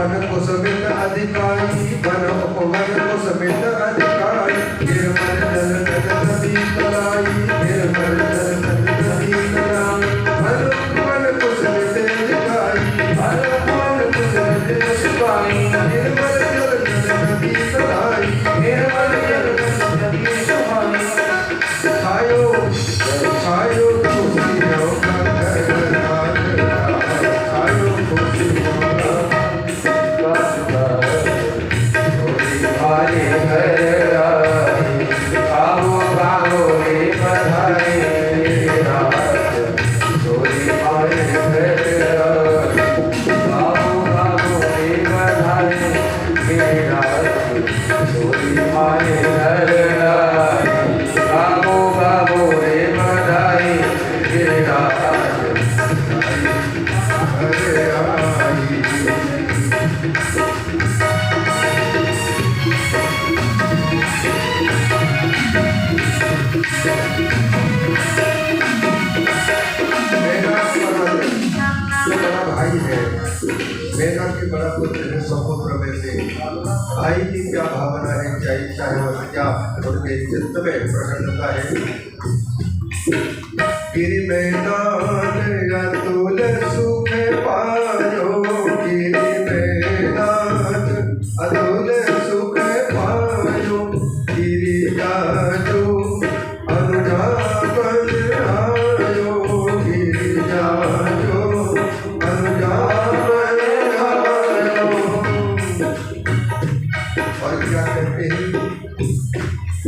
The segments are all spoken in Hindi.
वन को समेत अधिकारी, वन उपवन को समेत अधिकारी, निर्मल जल नदी तलाई, निर्मल जल नदी तलाई, वन उपवन को समेत अधिकारी, वन उपवन को समेत अधिकारी, निर्मल जल नदी तलाई, निर्मल जल नदी तलाई। खायो खायो खुशियों का घरदार, खायो खुशियों का हमारे घर आई, आओ गाओ रे बधाई, चोरी हमारे घर आई, आओ गाओ रे बधाई, चोरी हमारे घर आई, गाओ गाओ रे बधाई, मेघा के बड़ा पुत्र है समुद्र में से, भाई की क्या भावना है, क्या इच्छा है और क्या उनके चित्त में प्रसन्नता है। गिरि मैदान अतुल सुख पायो, गिरि मैदान अतुल सुख पायो, गिरि जाजो अनुजापन आयो, गिरि जाजो अनुजापन आयो। और क्या कहते हैं,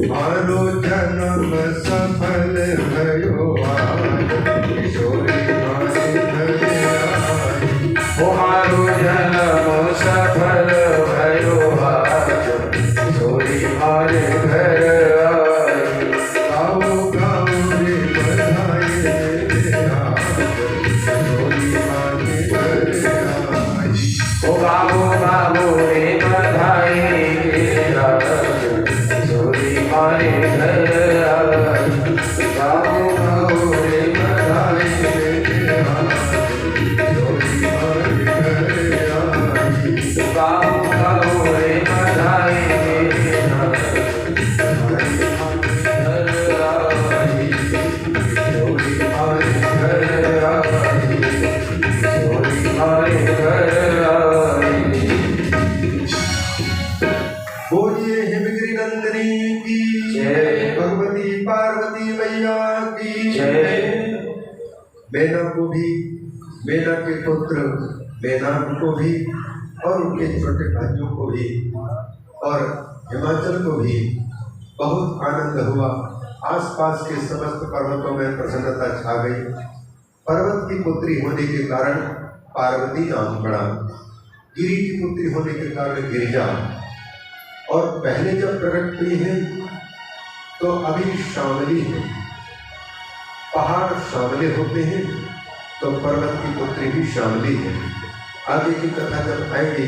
मानो जन्म सफल भयो आज, किशोरी माने घर आई, मानो जन्म सफल भयो आज, किशोरी माने घर आई, गाओ गाओ रे बधाई रे किशोरी माने घर आई, ओ गाओ गाओ रे बधाई हमारे घर आई, गाओ गाओ रे बधाई, चोरी हमारे घर आई, गाओ गाओ रे बधाई, चोरी हमारे घर आई, चोरी हमारे घर आई। बोलिए हिमगिरी नंदिनी की जय, भगवती पार्वती मैया की जय। मैना को भी, मैना के पुत्र मैनाक को भी और उनके छोटे भाइयों को भी और हिमाचल को भी बहुत आनंद हुआ। आसपास के समस्त पर्वतों में प्रसन्नता छा गई। पर्वत की पुत्री होने के कारण पार्वती नाम पड़ा, गिरी की पुत्री होने के कारण गिरिजा। और पहले जब प्रकट हुई है तो अभी शामली है, पहाड़ शामले होते हैं तो पर्वत की पुत्री भी शामली है। आगे की कथा जब आएगी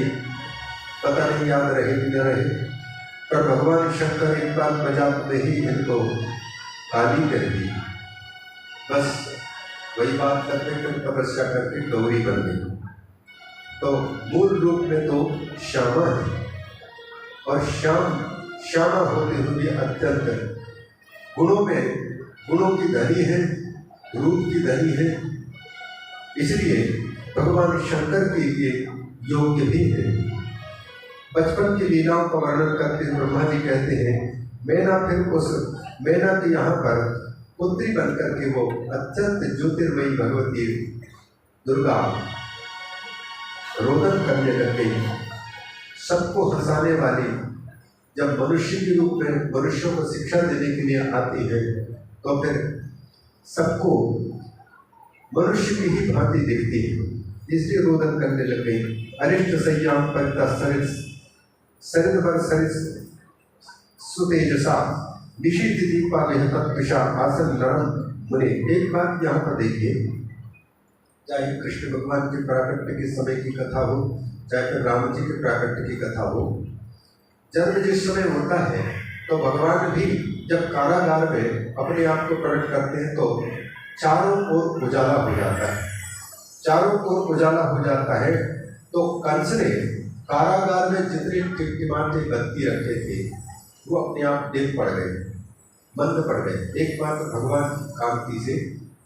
पता नहीं याद रहेगी न रहे, पर भगवान शंकर एक बार मजाक में ही इनको गाली कर दी। बस वही बात करते फिर तपस्या करके गौरी बन गई। तो मूल रूप में तो श्यामा है और श्यामा होते हुए अत्यंत गुणों की धनी है, रूप की धनी है, इसलिए भगवान शंकर के लिए योग्य भी है। बचपन की लीलाओं का वर्णन करते हुए ब्रह्मा जी कहते हैं मैना के यहाँ पर पुत्री बनकर के वो अत्यंत ज्योतिर्मयी भगवती दुर्गा रोदन करने लग गई। सबको हंसाने वाली जब मनुष्य के रूप में मनुष्यों को शिक्षा देने के लिए आती है तो फिर सबको मनुष्य की ही भांति दिखती है, इसलिए रोदन करने लग गई। अरिष्ट संयाम परिता सरित सुतेजसा निशित दीपा विषा आसन नरम मुने। एक बात यहाँ पर देखिए, चाहे कृष्ण भगवान के प्राकट्य के समय की कथा हो, चाहे फिर राम जी के प्राकट्य की कथा हो, जन्म जिस समय होता है तो भगवान भी जब कारागार में अपने आप को प्रकट करते हैं तो चारों ओर उजाला हो जाता है। चारों ओर उजाला हो जाता है तो कंस ने कारागार में जितने टिमटिमाते बत्ती रखे थे वो अपने आप डिम पड़ गए, मंद पड़ गए। एकमात्र भगवान की कांति से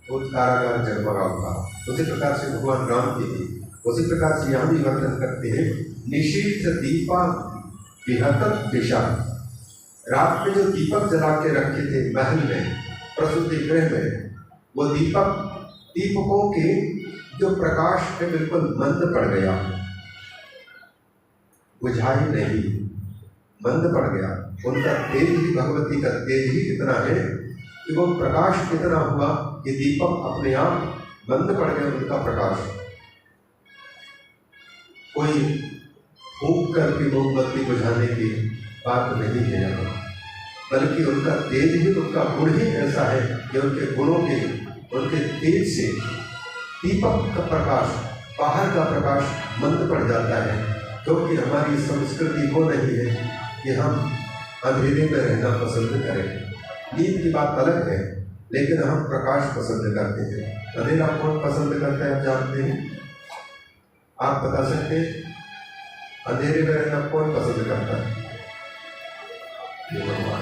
वो कारागार जगमगा उठा। उसी प्रकार से भगवान राम के भी उसी प्रकार से यहाँ भी वर्णन करते हैं, निशीथ दीपा विहतत दिशा। रात में जो दीपक जला के रखे थे महल में, प्रसूति गृह में, वो दीपकों के जो प्रकाश है बिल्कुल मंद पड़ गया, बुझाई नहीं, मंद पड़ गया। उनका तेज ही, भगवती का तेज ही इतना है कि वो प्रकाश इतना हुआ कि दीपक अपने आप मंद पड़ गया। उनका प्रकाश कोई फूंक करके मोमबत्ती बुझाने की बात नहीं है यहाँ, बल्कि उनका तेज ही, उनका गुण ही ऐसा है कि उनके गुणों के, उनके तेज से दीपक का प्रकाश, बाहर का प्रकाश मंद पड़ जाता है। क्योंकि हमारी संस्कृति वो नहीं है कि हम अंधेरे में रहना पसंद करें। नींद की बात अलग है, लेकिन हम प्रकाश पसंद करते हैं। अंधेरा कौन पसंद करता है, आप जानते हैं? आप बता सकते हैं? अंधेरे में रहना कौन पसंद करता है? ये भगवान।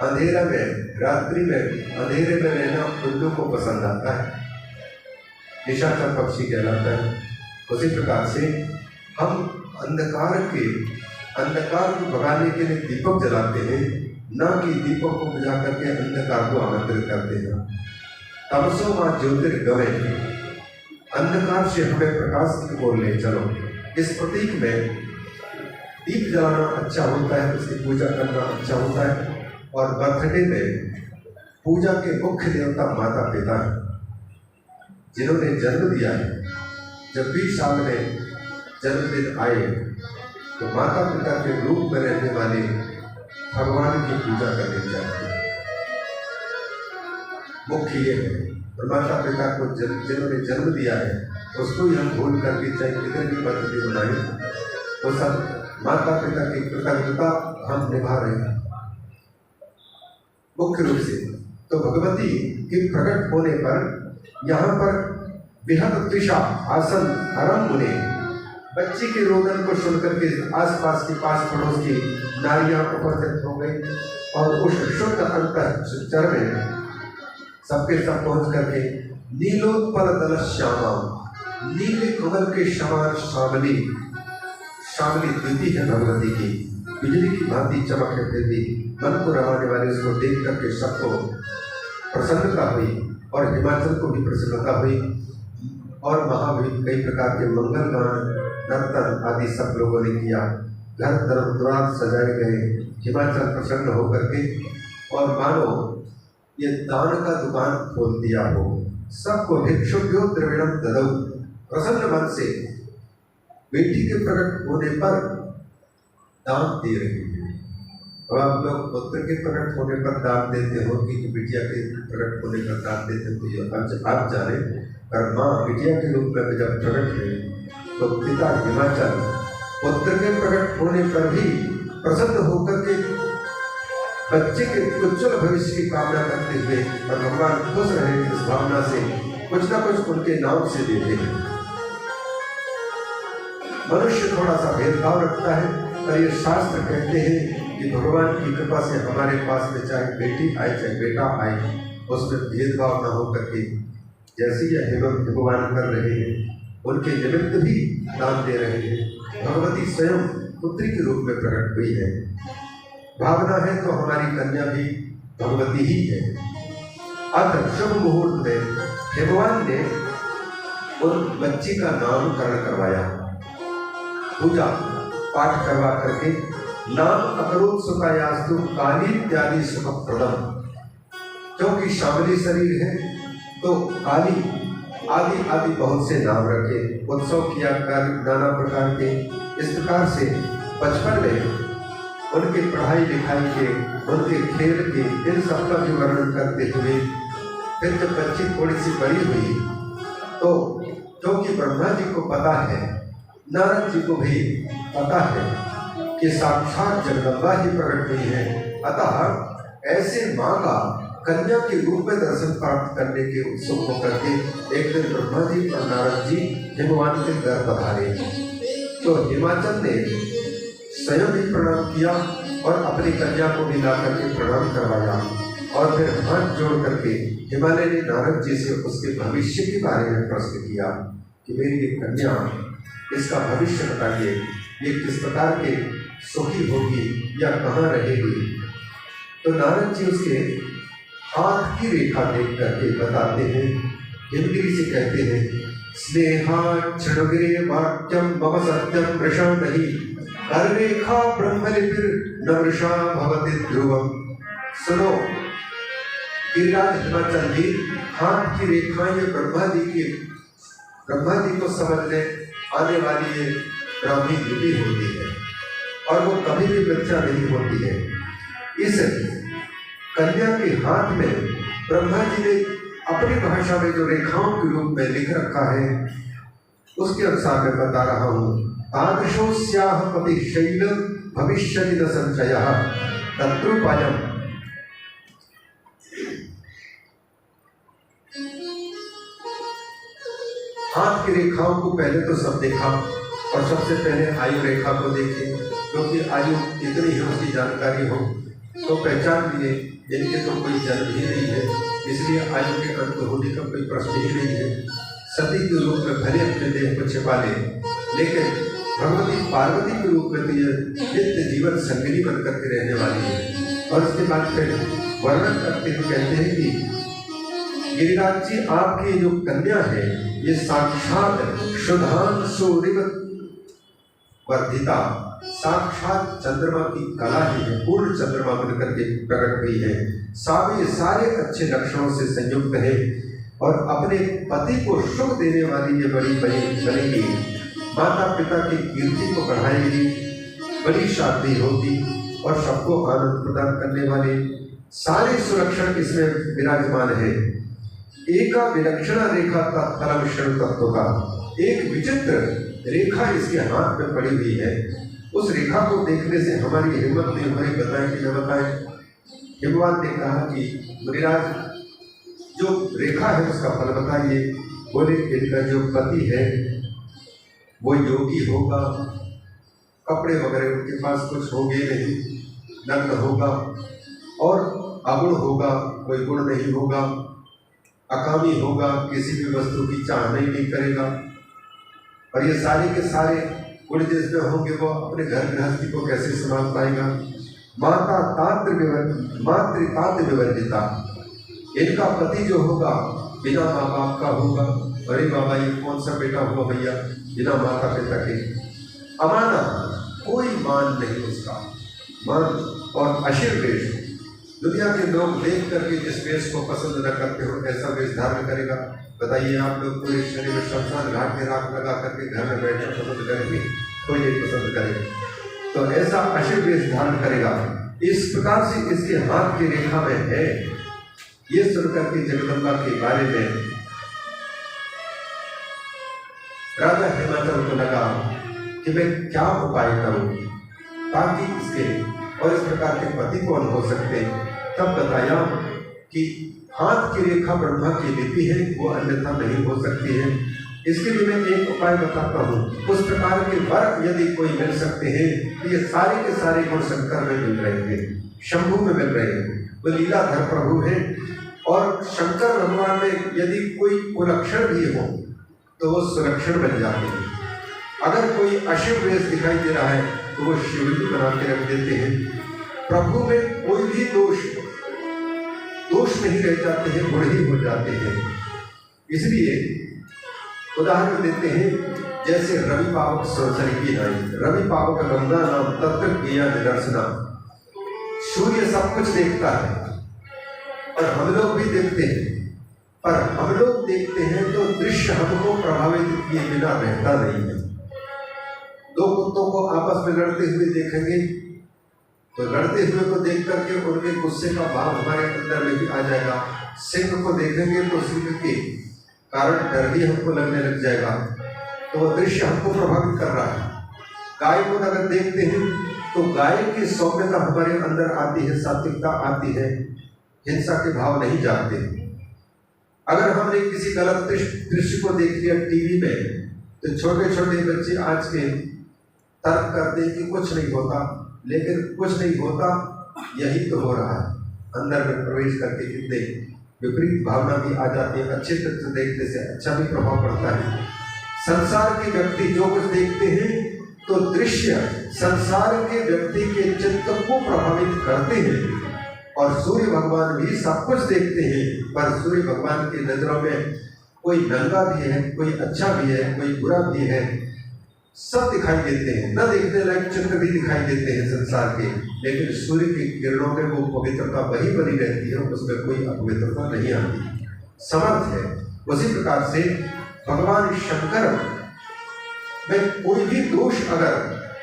अंधेरा में, रात्रि में, अंधेरे में रहना उल्लू को पसंद आता है, निशाचर पक्षी कहलाता है। उसी प्रकार से हम अंधकार को भगाने के लिए दीपक जलाते हैं, न कि दीपक को बुझा करके अंधकार को आमंत्रित करते हैं। तमसो मां ज्योतिर्गमय, अंधकार से हमें प्रकाश की ओर ले चलो। इस प्रतीक में दीप जलाना अच्छा होता है, उसकी पूजा करना अच्छा होता है। और बर्थडे में पूजा के मुख्य देवता माता पिता हैं, जिन्होंने जन्म दिया है। जब भी साल में जन्मदिन आए तो माता पिता के रूप में रहने वाले भगवान की पूजा करनी चाहिए, मुख्य ये है। और माता पिता को जिन्होंने जन्म दिया है उसको ही हम भूल करके चाहे कितने भी बर्थडे बनाए, वो सब माता पिता की कृतज्ञता हम निभा रहे हैं मुख्य रूप से। तो भगवती के प्रकट होने पर यहाँ पर बेहद त्रिषा आसन हरम मुने, बच्ची के रोदन को सुनकर के आसपास की, पास पड़ोस की नारियां उपस्थित हो गई और उस शुद्ध अंतःचर में सबके सब पहुंच करके नीलोत्पल दल श्यामा, नीले कमल के समान श्यामली द्युति है भगवती की, बिजली की भांति चमक है। फिर भी मन को रमाने वाले उसको देख करके सबको प्रसन्नता हुई और हिमाचल को भी प्रसन्नता हुई। और वहाँ भी कई प्रकार के मंगल गान, नर्तन आदि सब लोगों ने किया। घर द्वार सजाए गए, हिमाचल प्रसन्न होकर के, और मानो ये दान का दुकान खोल दिया हो। सबको भिक्षुभ्यो द्रविणम ददौ, प्रसन्न मन से बेटी के प्रकट होने पर दान दे रही है। अब आप लोग पुत्र के प्रकट होने पर दान देते हो कि बिटिया के प्रकट होने पर दान देते हो, तो आप जाने। पर माँ बिटिया के रूप में जब प्रकट है तो पिता हिमाचल पुत्र के प्रकट होने पर भी प्रसन्न होकर के बच्चे के उज्ज्वल भविष्य की कामना करते हुए और भगवान खुश रहे इस भावना से कुछ ना कुछ उनके नाम से देते हैं। मनुष्य थोड़ा सा भेदभाव रखता है, पर ये शास्त्र कहते हैं कि भगवान की कृपा से हमारे पास में चाहे बेटी आए चाहे बेटा आए, उसमें भेदभाव न हो करके जैसे यह भगवान कर रहे हैं उनके निमित्त भी दान दे रहे हैं। भगवती स्वयं पुत्री के रूप में प्रकट हुई है। भावना है तो हमारी कन्या भी भगवती ही है। अतः शुभ मुहूर्त में भगवान ने उन बच्ची का नामकरण करवाया, पूजा पाठ करवा करके नाम अकरोत सुखायास्तु काली इत्यादि सुख प्रदम। क्योंकि श्यामली शरीर है तो काली आदि आदि बहुत से नाम रखे, उत्सव किया कर नाना प्रकार के। इस प्रकार से बचपन में उनके पढ़ाई लिखाई के, उनके खेल के, इन सब का भी वर्णन करते हुए फिर जब बच्ची थोड़ी सी बड़ी हुई तो क्योंकि ब्रह्मा जी को पता है, नारद जी को भी पता है कि साक्षात जगदम्बा ही प्रकट हुई है, अतः ऐसे माँ का कन्या के रूप में दर्शन प्राप्त करने के उत्सुक होकर के एक दिन ब्रह्मा जी और नारद जी हिमवान के घर पधारे। तो हिमाचल ने स्वयं भी प्रणाम किया और अपनी कन्या को भी ला करके प्रणाम करवाया और फिर हाथ जोड़ करके हिमालय ने नारद जी से उसके भविष्य के बारे में प्रश्न किया कि मेरी ये कन्या, इसका भविष्य बताइए, ये किस प्रकार के सुखी होगी या कहाँ रहेगी। तो नारद जी उसके हाथ की रेखा देख करके बताते हैं, हिमगिरी से कहते हैं, स्नेहाक्षणगिरे वाक्यम मम सत्यम वृषा नहीं कर रेखा ब्रह्मलिपिर न वृषा भवति ध्रुवम। सुनो गिरिराज हिमाचल जी, हाथ की रेखाएं ब्रह्मा जी को समझने आने वाली ये ब्राह्मी लिपि होती है और वो कभी भी मिथ्या नहीं होती है। इस कन्या के हाथ में ब्रह्मा जी ने अपनी भाषा में जो रेखाओं के रूप में लिख रखा है उसके अनुसार मैं बता रहा हूँ। तादृशो स्याह पति शैल भविष्यति न संचयः तत्रूपायम्। हाथ की रेखाओं को पहले तो सब देखा और सबसे पहले आयु रेखा को देखे, क्योंकि आयु इतनी है उसकी जानकारी हो तो पहचान लिए इनके तो कोई जन्म ही नहीं है, इसलिए आयु के अंत होने का कोई प्रश्न ही नहीं है। सती के रूप में भले अपने देह को छिपा ले, लेकिन भगवती पार्वती के रूप में तो ये नित्य जीवन संगिनी बन करके रहने वाली है। और उसके बाद फिर वर्णन करते हुए कहते हैं कि गिरिराज जी, आपकी जो कन्या है ये साक्षात शुद्धांशुरिवत वर्धिता, साक्षात चंद्रमा की कला ही है, पूर्ण चंद्रमा बन करके प्रकट हुई है। सारे अच्छे लक्षणों से संयुक्त है और अपने पति को सुख देने वाली ये बड़ी बनेगी, माता पिता की कीर्ति को बढ़ाएगी, बड़ी शादी होगी और सबको आनंद प्रदान करने वाले सारे सुरक्षण इसमें विराजमान है। एका विलक्षणा रेखा का तलमिश्रण तत्व का एक विचित्र रेखा इसके हाथ में पड़ी हुई है। उस रेखा को देखने से हमारी हिम्मत नहीं हो रही बताएं कि न बताएं। हिमवान ने कहा कि मुनिराज, जो रेखा है उसका फल बताइए। बोले, इनका जो पति है वो योगी होगा, कपड़े वगैरह उनके पास कुछ होंगे नहीं, नग्न होगा और अगुण होगा, कोई गुण नहीं होगा, अकामी होगा, किसी भी वस्तु की चाहना ही नहीं करेगा। और ये सारे के सारे गुण जिसमें होंगे वो अपने घर गृहस्थी को कैसे संभाल पाएगा। मातृतात विवर्जिता, इनका पति जो होगा बिना माँ बाप का होगा। अरे बाबा, ये कौन सा बेटा हुआ भैया बिना माता पिता के। अमाना, कोई मान नहीं उसका, मान और अशिर वेश। दुनिया के लोग देख करके जिस वेश को पसंद न करते हो ऐसा वेश धारण करेगा। बताइए, आप लोग पूरे शरीर में शमशान घाट में राख लगा करके घर में बैठना पसंद करेंगे? कोई नहीं पसंद करेगा। तो ऐसा अशिर वेश धारण करेगा। इस प्रकार से इसके हाथ की रेखा में है। ये सुनकर के जगदम्बा के बारे में राजा हिमाचल को लगा कि मैं क्या उपाय करूं ताकि इसके और इस प्रकार के पति कौन हो सकते। तब बताया कि हाथ की रेखा ब्रह्मा की लिपि है, वो अन्यथा नहीं हो सकती है। इसके लिए मैं एक उपाय बताता हूँ। उस प्रकार के वर यदि कोई मिल सकते हैं तो ये सारे के सारे गुण शंकर में मिल रहे हैं, शंभु में मिल रहे हैं। वो लीलाधर प्रभु है और शंकर भगवान में यदि कोई कुलक्षण भी हो तो वो सुलक्षण बन जाते हैं। अगर कोई अशिव वेश दिखाई दे रहा है तो वो शिवलिंग बना के रख देते हैं। प्रभु में कोई भी दोष नहीं रह जाते हैं, गुण ही हो जाते हैं। इसलिए उदाहरण देते हैं, जैसे रवि पावक संसर की नाई, रवि पावक गंगा नाम तत्व किया निदर्शना। सूर्य सब कुछ देखता है और हम लोग भी देखते हैं, पर हम लोग देखते हैं तो दृश्य हमको प्रभावित किए बिना रहता नहीं है। दो कुत्तों को आपस में लड़ते हुए देखेंगे तो लड़ते हुए को देख करके उनके गुस्से का भाव हमारे अंदर में भी आ जाएगा। सिंह को देखेंगे तो सिंह के कारण डर भी हमको लगने लग जाएगा, तो वो दृश्य हमको प्रभावित कर रहा है। गाय को अगर देखते हैं तो गाय की सौम्यता हमारे अंदर आती है, सात्विकता आती है, हिंसा के भाव नहीं जागते। अगर हमने किसी गलत दृश्य को देख लिया टीवी में, तो छोटे छोटे बच्चे आज के तर्क करते हैं कि कुछ नहीं होता, लेकिन कुछ नहीं होता यही तो हो रहा है। अंदर में प्रवेश करके कितने विपरीत भावना भी आ जाती है। अच्छे तत्व देखने से अच्छा भी प्रभाव पड़ता है। संसार के व्यक्ति जो कुछ देखते हैं तो दृश्य संसार के व्यक्ति के चित्त को प्रभावित करते हैं। और सूर्य भगवान भी सब कुछ देखते हैं, पर सूर्य भगवान की नजरों में कोई नंगा भी है, कोई अच्छा भी है, कोई बुरा भी है, सब दिखाई देते हैं। न देखने लायक चित्र भी दिखाई देते हैं संसार के, लेकिन सूर्य की किरणों में वो पवित्रता वही बनी रहती है, उसमें कोई अपवित्रता नहीं आती, समर्थ है। उसी प्रकार से भगवान शंकर में कोई भी दोष अगर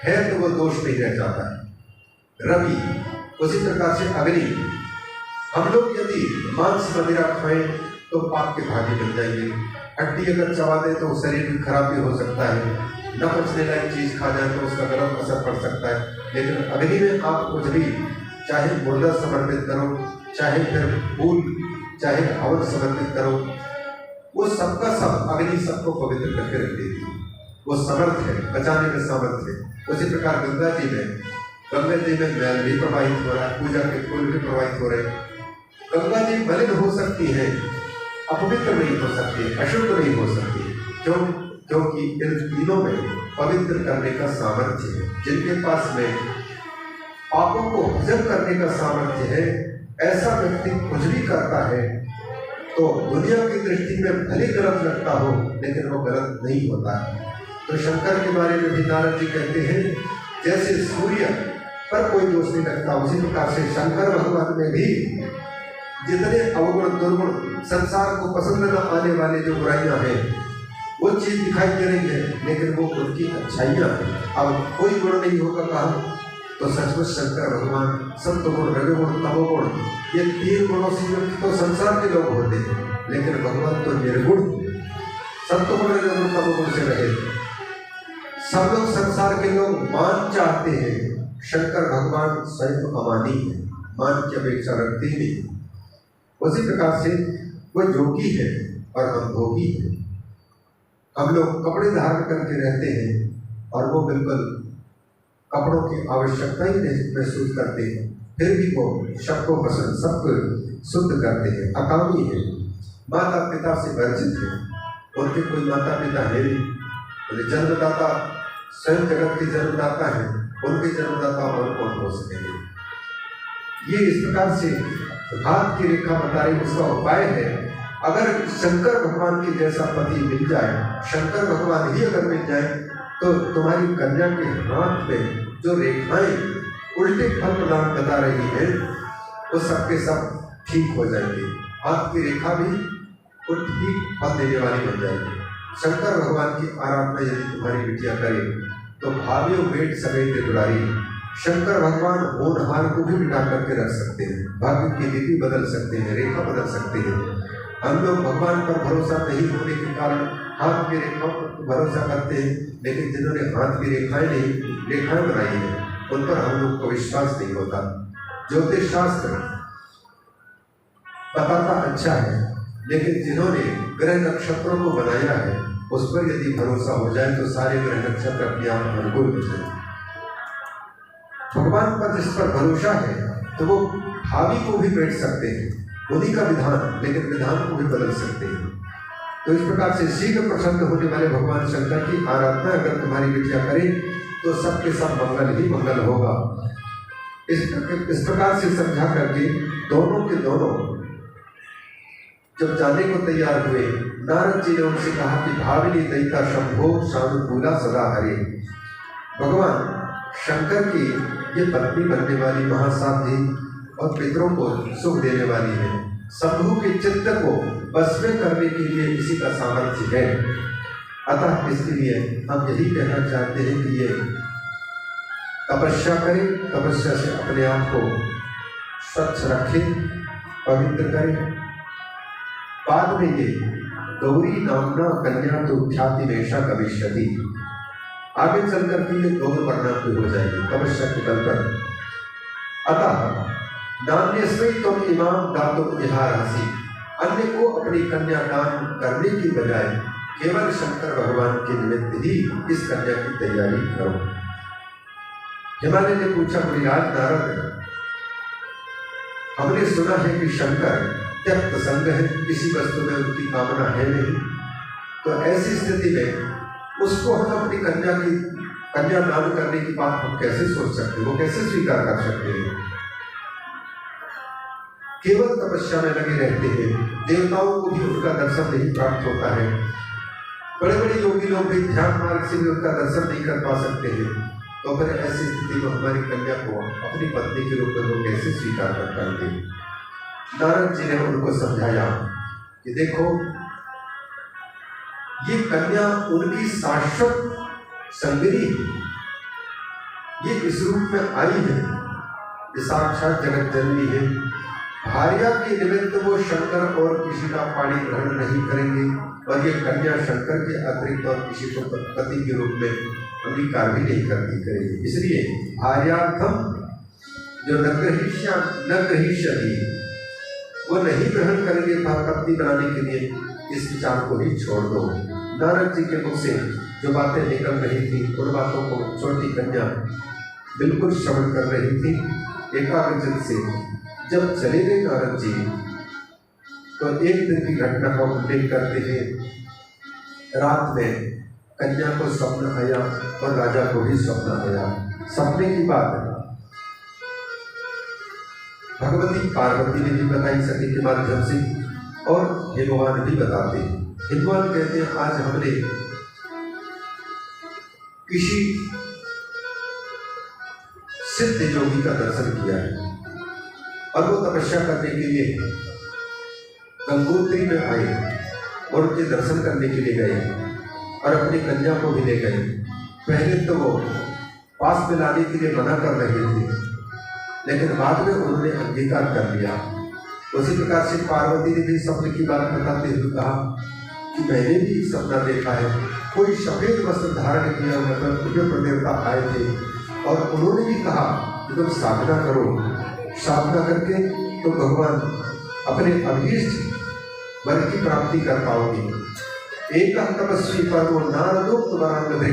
है तो वो दोष नहीं रह जाता है। रवि, उसी प्रकार से अग्नि। हम लोग यदि मांस मदिरा खाएं तो पाप के भागी बन जाएंगे। हड्डी अगर चबा दे तो शरीर में खराबी हो सकता है। न पचने लायक चीज खा जाए तो उसका गलत असर पड़ सकता है। लेकिन अग्नि में आप कुछ भी, चाहे मुर्दा समर्पित करो, चाहे फिर फूल, चाहे हवन समर्पित करो, वो सबका सब अग्नि सबको पवित्र करके रख देती है। वो समर्थ है, बचाने में समर्थ है। उसी प्रकार गंगा जी में मैल भी प्रवाहित हो रहा है, पूजा के फूल भी प्रवाहित हो रहे हैं। गंगा जी मलिन हो सकती है, अपवित्र नहीं हो सकती, अशुद्ध नहीं हो सकती। क्यों? क्योंकि इन तीनों में पवित्र करने का सामर्थ्य है। जिनके पास में पापों को हजम करने का सामर्थ्य है, ऐसा व्यक्ति कुछ भी करता है तो दुनिया की दृष्टि में भले गलत लगता हो, लेकिन वो गलत नहीं होता है। तो शंकर के बारे में भी नारद जी कहते हैं, जैसे सूर्य पर कोई दोष नहीं लगता, उसी प्रकार से शंकर भगवान में भी जितने अवगुण दुर्गुण, संसार को पसंद न आने वाले जो बुराइयां हैं, वो चीज दिखाई दे रही है, लेकिन वो उनकी अच्छाइयां। अब कोई गुण नहीं होगा कहा तो सचमुच शंकर भगवान सत्वगुण, रजोगुण, तमोगुण, ये 3 गुणों से युक्त तो संसार के लोग होते हैं, लेकिन भगवान तो निर्गुण सत्वगुण, रजोगुण, तमोगुण से रहे। सब लोग संसार के लोग मान चाहते हैं, शंकर भगवान स्वयं अमानी है, मान की अपेक्षा रखते ही नहीं। उसी प्रकार से वो योगी है और हम भोगी है। हम लोग कपड़े धारण करके रहते हैं और वो बिल्कुल कपड़ों की आवश्यकता ही नहीं महसूस करते हैं, फिर भी वो सबको पसंद, सबको शुद्ध करते हैं, अकामी है, माता पिता से वर्जित है। उनके कोई माता पिता है नहीं, जन्मदाता स्वयं जगत के जन्मदाता है, उनके जन्मदाता और कौन हो सकेंगे। ये इस प्रकार से हाथ की रेखा बता रही, उसका उपाय है। अगर शंकर भगवान के जैसा पति मिल जाए, शंकर भगवान ही अगर मिल जाए, तो तुम्हारी कन्या के हाथ में जो रेखाएं उल्टे फल प्रदान बता रही है, वो सबके सब ठीक हो जाएंगे। हाथ की रेखा भी वो ठीक फल देने वाली बन जाएगी। शंकर भगवान की आराधना यदि तुम्हारी बिटिया करे तो भावियों भेंट समेत दुरारी। शंकर भगवान होनहार को भी मिटा करके रख सकते हैं, भाग्य की रीति बदल सकते हैं, रेखा बदल सकते हैं। हम लोग भगवान पर भरोसा नहीं होने के कारण हाथ की रेखाओं पर भरोसा करते हैं, लेकिन जिन्होंने हाथ की रेखाएं बनाई हैं, उन पर हम लोग को विश्वास नहीं होता। ज्योतिष शास्त्र बताता अच्छा है, लेकिन जिन्होंने ग्रह नक्षत्रों को बनाया है, उस पर यदि भरोसा हो जाए तो सारे ग्रह नक्षत्र अपने आप अनुकूल हो जाए। भगवान पर जिस पर भरोसा है तो वो भावी को भी बैठ सकते हैं, उन्हीं का विधान, लेकिन विधान को भी बदल सकते हैं। तो इस प्रकार से शीघ्र प्रसन्न होने वाले भगवान शंकर की आराधना अगर तुम्हारी बिटिया करे तो सबके सब मंगल ही मंगल होगा। इस प्रकार से समझा करके दोनों के दोनों जब जाने को तैयार हुए, नारद जी ने उनसे कहा कि भाविनी दयिता शंभो शानुकूला सदा हरे। भगवान शंकर की ये पत्नी बनने वाली महासाध्वी और पितरों को सुख देने वाली है। शंभु के चित्त को बस में करने के लिए इसी का सामर्थ्य है। अतः इसके लिए हम यही कहना चाहते हैं कि ये तपस्या करें, तपस्या से अपने आप को स्वच्छ रखें, पवित्र करें। बाद में ये गौरी नामना कन्या तो ख्याति वेशा कविष्यति, आगे चलकर के ये गौर वर्णा हो जाएगी तपस्या के बल पर। अतः नान्यस्मै त्वम इमाम दातुम इहारसि। अन्य को अपनी कन्या दान करने की बजाय केवल शंकर भगवान के निमित्त ही इस कन्या की तैयारी करो। हिमालय ने पूछा, मुनिराज नारद, हमने सुना है कि शंकर त्यक्त संग है, किसी वस्तु में उनकी कामना है नहीं, तो ऐसी स्थिति में उसको हम अपनी कन्या दान करने की बात हम कैसे सोच सकते हैं, वो कैसे स्वीकार कर सकते हैं। केवल तपस्या में लगे रहते हैं, देवताओं को भी उनका दर्शन नहीं प्राप्त होता है, बड़े बड़े योगी लोग भी ध्यान मार्ग से भी उनका दर्शन नहीं कर पा सकते हैं, तो फिर ऐसी स्थिति में हमारी कन्या को अपनी पत्नी के रूप में वो कैसे स्वीकार कर पाएंगे। नारद जी ने उनको समझाया कि देखो, ये कन्या उनकी शाश्वत संगिनी है, ये इस रूप में आई है, ये साक्षात जगत जननी है। भार्या के निमित्त वो शंकर और किसी का पाणी ग्रहण नहीं करेंगे, और ये कन्या शंकर के अतिरिक्त और किसी को पति के रूप में अंगीकार भी नहीं करती करेगी। इसलिए भार्यार्थम जो न ग्रहीष्यति, वो नहीं ग्रहण करेंगे पत्नी बनाने के लिए, इस विचार को ही छोड़ दो। नारद जी के मुख से जो बातें निकल रही थी, उन बातों को छोटी कन्या बिल्कुल श्रवण कर रही थी एकाग्रचित्त से। जब चले गए नारद जी, तो एक दिन की घटना का उल्लेख करते हैं। रात में कन्या को स्वप्न आया और राजा को भी स्वप्न आया। सपने की बात है, भगवती पार्वती ने भी बताई सती के माध्यम से, और भगवान भी बताते हैं। भगवान कहते हैं, आज हमने किसी सिद्ध योगी का दर्शन किया है, और वो तपस्या करने के लिए गंगोत्री में आए और उनके दर्शन करने के लिए गए, और अपनी कन्या को भी ले गए। पहले तो वो पास में लाने के लिए मना कर रहे थे, लेकिन बाद में उन्होंने अंगीकार कर लिया। उसी प्रकार से पार्वती ने भी सपने की बात बताते हुए कहा कि मैंने भी सपना देखा है, कोई सफेद वस्त्र धारण किया हुआ देवता आए थे, और उन्होंने भी कहा कि तुम साधना करो, साधना करके तो भगवान अपने अभीष्ट वर की प्राप्ति कर पाओगे। एक तपस्वी परमो नारदोक्त वरांगधृ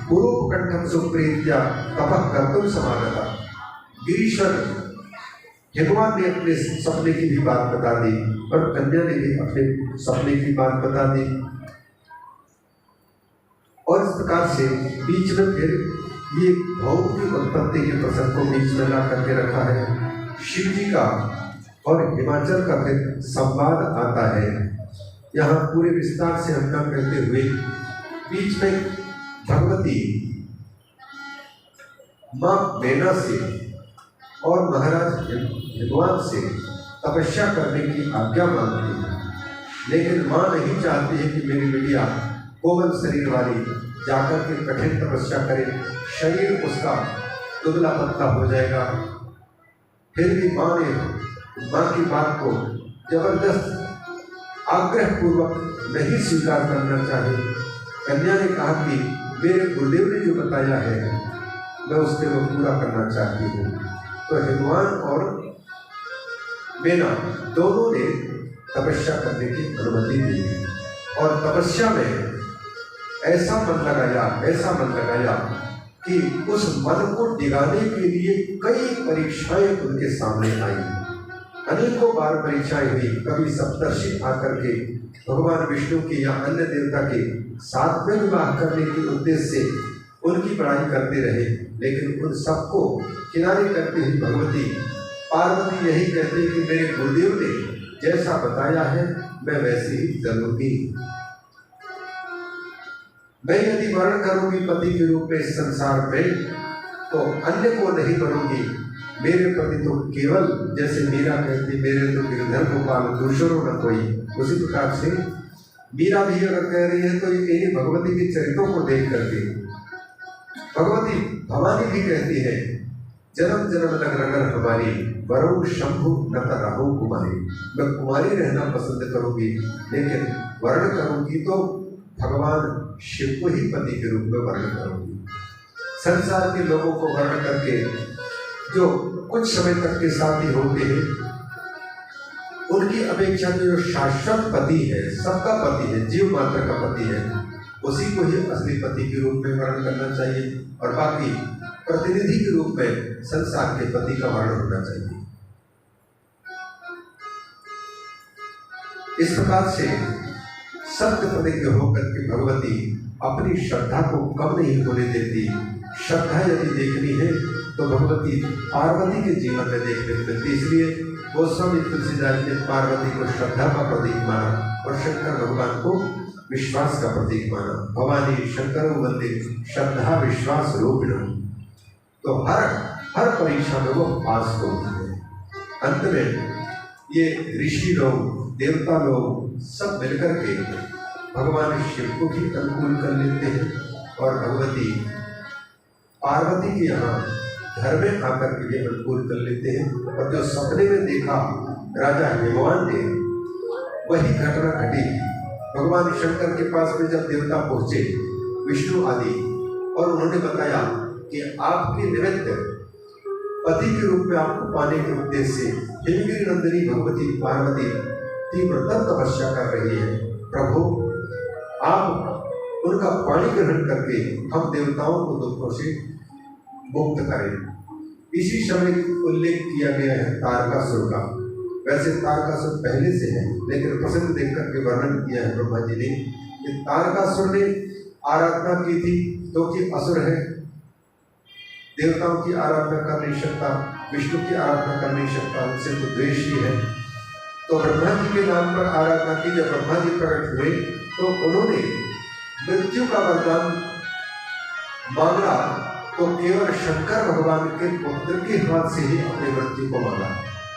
पूर्वकंठम सुप्रीत्या तपः कर्तुम समागता। गिरीश्वर भगवान ने अपने सपने की भी बात बता दी, और कन्या ने भी अपने सपने की बात बता दी, और इस प्रकार से बीच में फिर ये भौम की उत्पत्ति के प्रसंग को बीच में ला करके रखा है। शिव जी का और हिमाचल का फिर संवाद आता है। यहाँ पूरे विस्तार से हम न कहते हुए बीच में भगवती माँ मेना से और महाराज भगवान से तपस्या करने की आज्ञा मांगती है, लेकिन माँ नहीं चाहती है कि मेरी बिटिया कोमल शरीर वाली जाकर के कठिन तपस्या करे, शरीर उसका दुबला पतला हो जाएगा। फिर भी माँ की बात को जबरदस्त आग्रह पूर्वक नहीं स्वीकार करना चाहे। कन्या ने कहा कि मेरे गुरुदेव ने जो बताया है मैं उसके वो पूरा करना चाहती हूँ। तो भगवान और मेना दोनों ने तपस्या करने की अनुमति दी, और तपस्या में ऐसा मन लगाया कि उस मन को डिगाने के लिए कई परीक्षाएं उनके सामने आई। अनेकों बार परीक्षाएं हुई। कभी सप्तर्षि आकर के भगवान विष्णु के या अन्य देवता के साथ में विवाह करने के उद्देश्य से उनकी बड़ाई करते रहे, लेकिन उन सबको किनारे करते हुए भगवती पार्वती यही कहती कि मेरे गुरुदेव ने जैसा बताया है मैं वैसे ही चलूंगी। मैं यदि वर्ण करूंगी पति के रूप में इस संसार में, तो अन्य को नहीं बनूंगी। मेरे पति तो केवल जैसे मीरा कहती मेरे तो गिरधर गोपाल दूसरों न कोई, उसी प्रकार से मीरा भी अगर कह रही है तो ये भगवती के चरित्रों को देख करके भगवती भवानी भी कहती है, जन्म जन्म लग रगर हमारी वरुण शंभु न राहु कुमारी। मैं कुमारी रहना पसंद करूंगी, लेकिन वर्ण करूंगी तो भगवान शिव को ही पति के रूप में वर्ण करूंगी। संसार के लोगों को वर्ण करके जो कुछ समय तक के साथ ही होते हैं, उनकी अपेक्षा में जो शाश्वत पति है, सबका पति है, जीव मात्र का पति है, उसी को ही असली पति के रूप में वर्णन करना चाहिए और बाकी प्रतिनिधि के रूप में संसार के पति का वर्णन होना चाहिए। इस प्रकार से सत्य प्रतिज्ञ होकर के भगवती अपनी श्रद्धा को कम नहीं होने देती। श्रद्धा यदि देखनी है तो भगवती पार्वती के जीवन में देखने को मिलती। इसलिए गोस्वामी तुलसीदास ने पार्वती को श्रद्धा का प्रतीक माना और शंकर भगवान को विश्वास का प्रतीक माना। भवानी शंकर वंदे श्रद्धा विश्वास रूपिण। तो हर परीक्षा में वो पास होती है। अंत में ये ऋषि लोग, देवता लोग सब मिलकर के भगवान शिव को भी अनुकूल कर लेते हैं और भगवती पार्वती के यहाँ घर में आकर के भी अनुकूल कर लेते हैं। और जो सपने में देखा राजा हिमवान ने, वही घटना घटी। भगवान शंकर के पास में जब देवता पहुंचे, विष्णु आदि, और उन्होंने बताया कि आपके निमित्त पति के रूप में आपको पाने के उद्देश्य से हिमगिरी नंदिनी भगवती पार्वती तीव्रतर तपस्या कर रही है। प्रभु, आप उनका पानी ग्रहण करके हम देवताओं को दुखों से मुक्त करें। इसी समय उल्लेख किया गया है तारकासुर का। वैसे तारकासुर पहले से है, लेकिन प्रसंग देख करके वर्णन किया है ब्रह्मा जी ने कि तारकासुर ने आराधना की थी क्योंकि असुर है, देवताओं की आराधना कर नहीं सकता, विष्णु की आराधना कर नहीं सकता, उनसे तो द्वेष ही है। तो ब्रह्मा जी के नाम पर आराधना की। जब ब्रह्मा जी प्रकट हुए तो उन्होंने मृत्यु का वरदान मांगा, तो केवल शंकर भगवान के पुत्र के हाथ से ही अपनी मृत्यु को मांगा,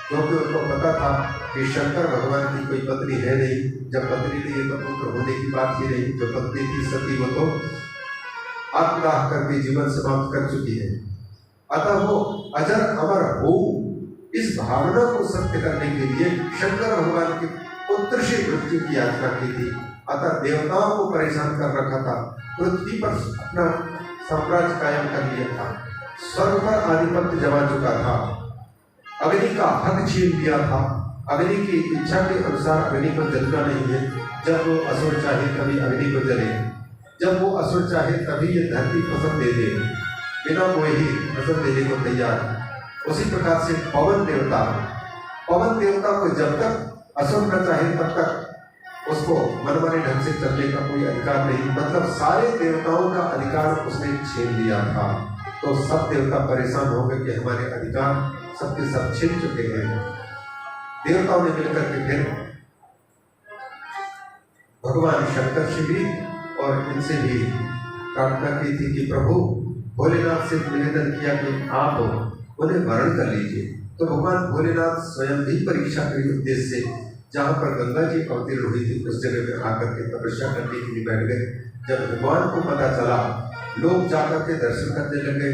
क्योंकि उनको पता था कि शंकर भगवान की कोई पत्नी है नहीं। जब पत्नी नहीं तो पुत्र होने की बात ही नहीं। जो पत्नी थी सती, वो तो आत्मदाह करके जीवन समाप्त कर चुकी है। अतः वो अजर अमर हो, इस भावना को सत्य करने के लिए शंकर भगवान के पुत्र से मृत्यु की याचना की थी। अतः देवताओं को परेशान कर रखा था, पृथ्वी पर अपना साम्राज्य कायम कर लिया था, स्वर्ग पर आधिपत्य जमा चुका था, अग्नि का हक छीन लिया था। अग्नि की इच्छा के अनुसार अग्नि को जलना नहीं है। जब वो असुर चाहे तभी अग्नि को जले, जब वो असुर चाहे तभी ये धरती फसल दे दे, बिना मोहे ही फसल देने को तैयार। उसी प्रकार से पवन देवता को जब तक असुर न चाहे तब तक उसको मनमाने ढंग से चलने का कोई अधिकार नहीं। मतलब सारे देवताओं का अधिकार उसने छीन लिया था। तो सब देवता परेशान हो गए कि हमारे अधिकार सबके सब छीन चुके हैं। देवताओं ने मिलकर के फिर भगवान शंकर से भी और इनसे भी प्रार्थना की थी कि प्रभु, भोलेनाथ से निवेदन किया कि आप उन्हें वरण कर लीजिए। तो भगवान भोलेनाथ स्वयं भी परीक्षा के उद्देश्य से जहाँ पर गंगा जी अवतीर्ण हुई थी उस जगह में आकर के तपस्या करने के लिए बैठ गए। जब भगवान को पता चला, लोग जाकर के दर्शन करने लगे,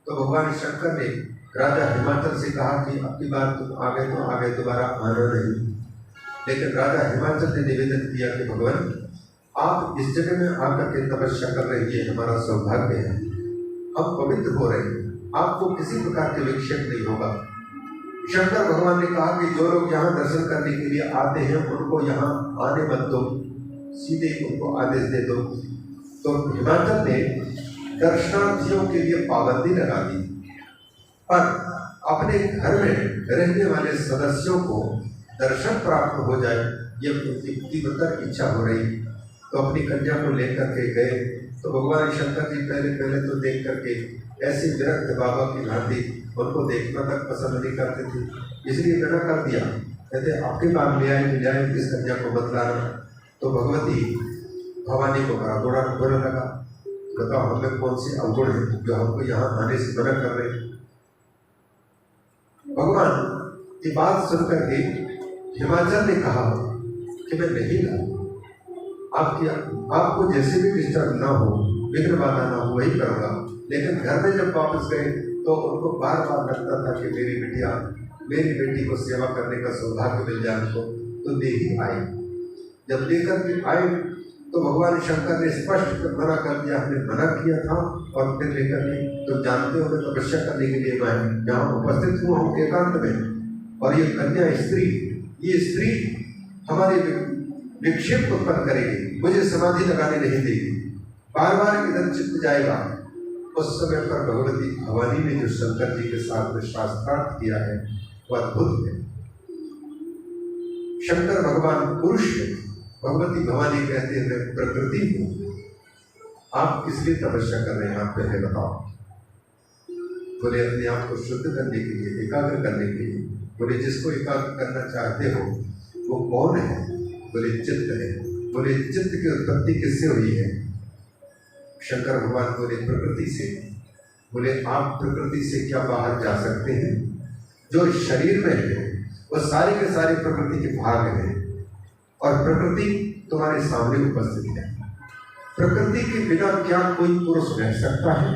तो भगवान शंकर ने राजा हिमाचल से कहा कि अब की बार तुम आ गए तो आ गए, दोबारा आना नहीं। लेकिन राजा हिमाचल ने निवेदन किया कि भगवान, आप इस जगह में आकर के तपस्या कर रही है, हमारा सौभाग्य है, हम पवित्र हो रहे हैं, आपको किसी प्रकार के विक्षेप नहीं होगा। शंकर भगवान ने कहा कि जो लोग यहाँ दर्शन करने के लिए आते हैं उनको यहाँ आने मत दो, सीधे उनको आदेश दे दो। तो हिमाचल ने दर्शनार्थियों के लिए पाबंदी लगा दी, पर अपने घर में रहने वाले सदस्यों को दर्शन प्राप्त हो जाए, ये उनकी तीव्रतर इच्छा हो रही। तो अपनी कन्या को लेकर के गए। तो भगवान शंकर जी पहले तो देख करके ऐसे विरक्त बाबा की भांति उनको देखना तक पसंद नहीं करते थे, इसलिए मना कर दिया। कहते आपके पास ले आए, इस कन्या को मत लाना। तो भगवती भवानी को बड़ा बुरा लगा, बताओ हमें कौन से अवगुण है जो हमको यहाँ आने से मना कर रहे हैं। भगवान की बात सुनकर के हिमाचल ने कहा कि मैं नहीं लाऊं, आपको जैसे भी डिस्टर्ब ना हो, विघ्न बाधा ना हो, वही करूँगा। लेकिन घर में जब वापस गए तो उनको बार बार लगता था कि मेरी बेटी को सेवा करने का सौभाग्य मिल जाए उनको, तो ले ही आए। जब लेकर के आए तो भगवान शंकर ने स्पष्ट मना कर दिया, हमने मना किया था और फिर लेकर के तो जानते हो मैं तपस्या करने के लिए मैं यहाँ उपस्थित हुआ हूँ एकांत में, और ये कन्या स्त्री, ये स्त्री हमारे विक्षेप उत्पन्न करेगी, मुझे समाधि लगाने नहीं देगी, बार बार इधर चित्त जाएगा। उस समय पर भगवती भवानी ने जो शंकर जी के साथ में शास्त्रार्थ किया है वह अद्भुत है। शंकर भगवान पुरुष है, भगवती भवानी कहते हैं मैं प्रकृति हूँ। आप किस लिए तपस्या कर रहे हैं, आप पहले बताओ। बोले अपने आप को शुद्ध करने के लिए, एकाग्र करने के लिए। बोले जिसको एकाग्र करना चाहते हो वो कौन है? बोले चित्त है। बोले चित्त की उत्पत्ति किससे हुई है? शंकर भगवान बोले प्रकृति से। बोले आप प्रकृति से क्या बाहर जा सकते हैं? जो शरीर में है वो सारे के सारे प्रकृति के भाग हैं, और प्रकृति तुम्हारे सामने उपस्थित है। प्रकृति के बिना क्या कोई पुरुष रह सकता है?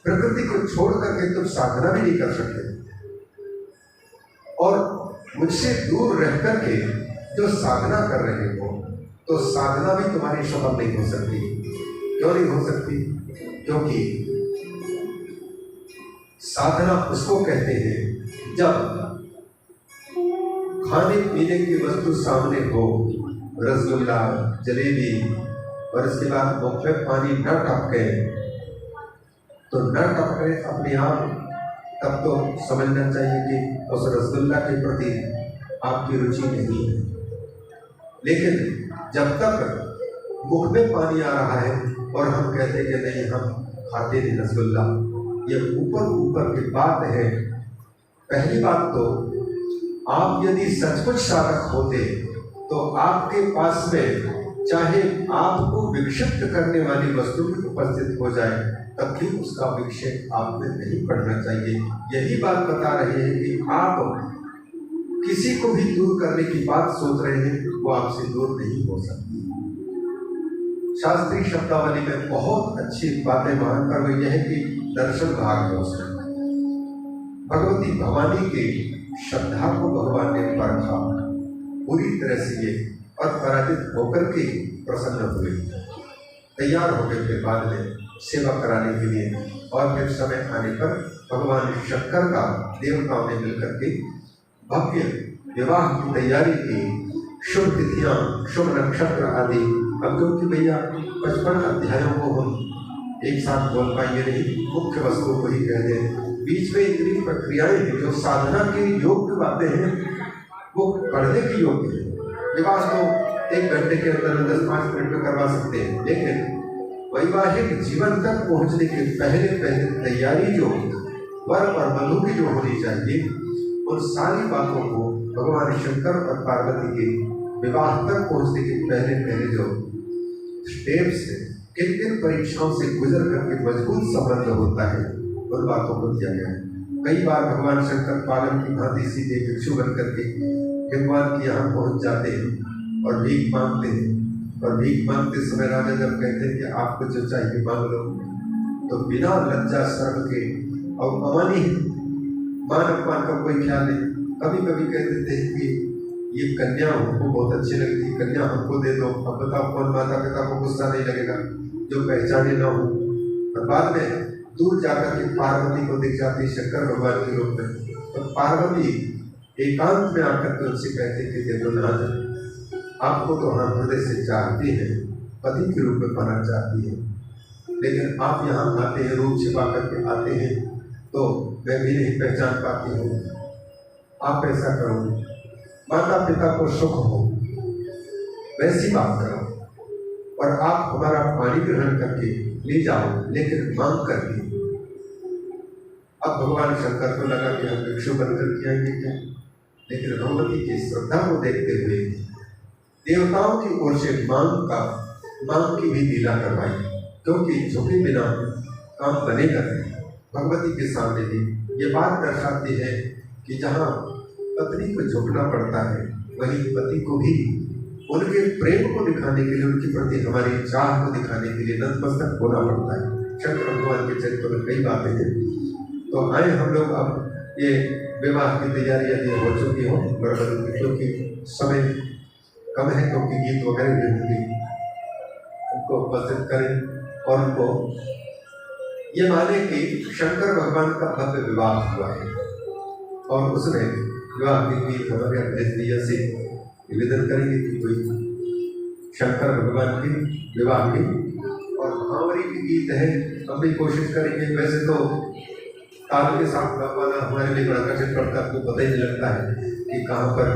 प्रकृति को छोड़ करके तुम साधना भी नहीं कर सकते, और मुझसे दूर रह करके जो साधना कर रहे हो तो साधना भी तुम्हारी सफल नहीं हो सकती। क्यों नहीं हो सकती? क्योंकि साधना उसको कहते हैं जब खाने पीने की वस्तु सामने हो, रसगुल्ला, जलेबी, और इसके बाद मुख में पानी न टपके, तो न टपके अपने आप, तब तो समझना चाहिए कि उस रसगुल्ला के प्रति आपकी रुचि नहीं है। लेकिन जब तक मुख में पानी आ रहा है और हम कहते हैं कि नहीं हम खाते नहीं रसगुल्ला, ये ऊपर ऊपर की बात है। पहली बात तो आप यदि सचमुच साधक होते तो आपके पास में चाहे आपको विक्षिप्त करने वाली वस्तु भी उपस्थित हो जाए तब भी उसका विक्षेप आप में नहीं पड़ना चाहिए। यही बात बता रहे हैं कि आप किसी को भी दूर करने की बात सोच रहे हैं, वो आपसे दूर नहीं हो सकती। शास्त्रीय शब्दावली में बहुत अच्छी बातें वहां पर वो यह है कि दर्शन भाग है उसमें। भगवती भवानी के श्रद्धा को भगवान ने परखा पूरी तरह से ये, और पराजित होकर के प्रसन्न हुए, तैयार हो गए थे बाद में सेवा कराने के लिए। और फिर समय आने पर भगवान शंकर का देवताओं ने मिलकर के भव्य विवाह की तैयारी की। शुभ तिथियां, शुभ नक्षत्र आदि। अब क्योंकि भैया 55 अध्यायों को हम एक साथ बोल पाएंगे नहीं, मुख्य वस्तु को ही कह दें। बीच में इतनी प्रक्रियाएं हैं जो साधना के योग्य बातें हैं वो करने की योग्य है। विवाह तो 1 घंटे के अंदर 10-5 मिनट में करवा सकते हैं, लेकिन वैवाहिक जीवन तक पहुंचने के पहले तैयारी जो वर और वधू की जो होनी चाहिए, उन सारी बातों को भगवान शंकर और पार्वती के विवाह तक पहुंचने के पहले जो स्टेप्स है, किन किन परीक्षाओं से गुजर करके मजबूत संबंध होता है, उन बातों को दिया गया है। कई बार भगवान शंकर पालन की भांति सीधे भिक्षु बन करके भगवान के यहाँ पहुंच जाते हैं और भीख मांगते हैं। और भीख मांगते समय राजा जब कहते हैं कि आपको जो चाहिए मांग लो, तो बिना लज्जा शर्म के, और अमानी मान अपमान का कोई ख्याल नहीं, कभी कभी कह देते हैं कि ये कन्या हमको बहुत अच्छी लगती, कन्या हमको दे दो। अब बताओ कौन माता पिता को गुस्सा नहीं लगेगा जो पहचाने ना हो। और बाद में दूर जाकर के पार्वती को दिख जाती शंकर भगवान के रूप में, तो पार्वती एकांत में आकर के उनसे कहते कि देखो नाथ, आपको तो हम हृदय से चाहती हैं, पति के रूप में पाना चाहती है, लेकिन आप यहाँ आते हैं, रूप छिपा करके आते हैं, तो मैं भी नहीं पहचान पाती हूँ। आप ऐसा करो, माता पिता को सुख हो वैसी बात करो, और आप हमारा पानी ग्रहण करके ले जाओ, लेकिन मांग करके। अब भगवान शंकर को लगा कि हम भिक्षु बनकर के आएंगे क्या, लेकिन भगवती की श्रद्धा को देखते हुए देवताओं की ओर से मांग की भी लीला करवाई, क्योंकि झुके बिना काम बनेगा नहीं। भगवती के सामने भी ये बात दर्शाती है कि जहाँ पत्नी को झुकना पड़ता है, वहीं पति को भी उनके प्रेम को दिखाने के लिए, उनके प्रति हमारी चाह को दिखाने के लिए नतमस्तक होना पड़ता है। शंकर भगवान के चरित्र में कई बातें हैं। तो आए हम लोग अब ये विवाह की तैयारी यदि हो चुकी हो, क्योंकि समय कम है क्योंकि गीत वगैरह भी होंगे, उनको उपस्थित करें और उनको ये माने कि शंकर भगवान का भव्य विवाह हुआ है और उसमें विवाह के गीत हमारे अभ्यर्थी से निवेदन करेंगे कि कोई शंकर भगवान की विवाह की और भावरी की गीत है, हम भी कोशिश करेंगे। वैसे तो ताल के साथ गाना हमारे लिए बड़ा कठिन पड़ता है, आपको पता ही नहीं लगता है कि कहाँ पर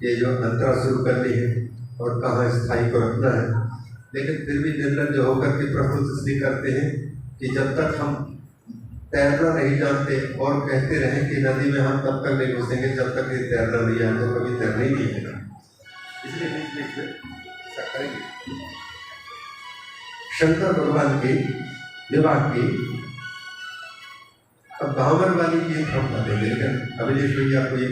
ये जो अंतरा शुरू करनी है और कहाँ स्थायी को रखना है, लेकिन फिर भी निर्लज होकर के प्रस्तुत इसलिए करते हैं कि जब तक हम तैरना नहीं जानते और कहते रहें कि नदी में हम तब तक नहीं घुसेंगे जब तक ये तैरना नहीं आए तो कभी तैरना ही नहीं आएगा। इसलिए बीच बीच में ऐसा करेंगे। शंकर भगवान की विवाह की अब भावर वाली गीत हम बता देंगे, अभिलेष भैया को ये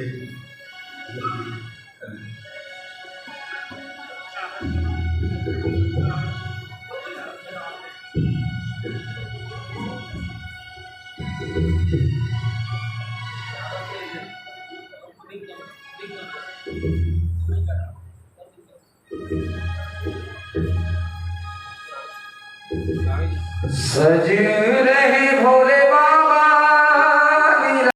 सज रहे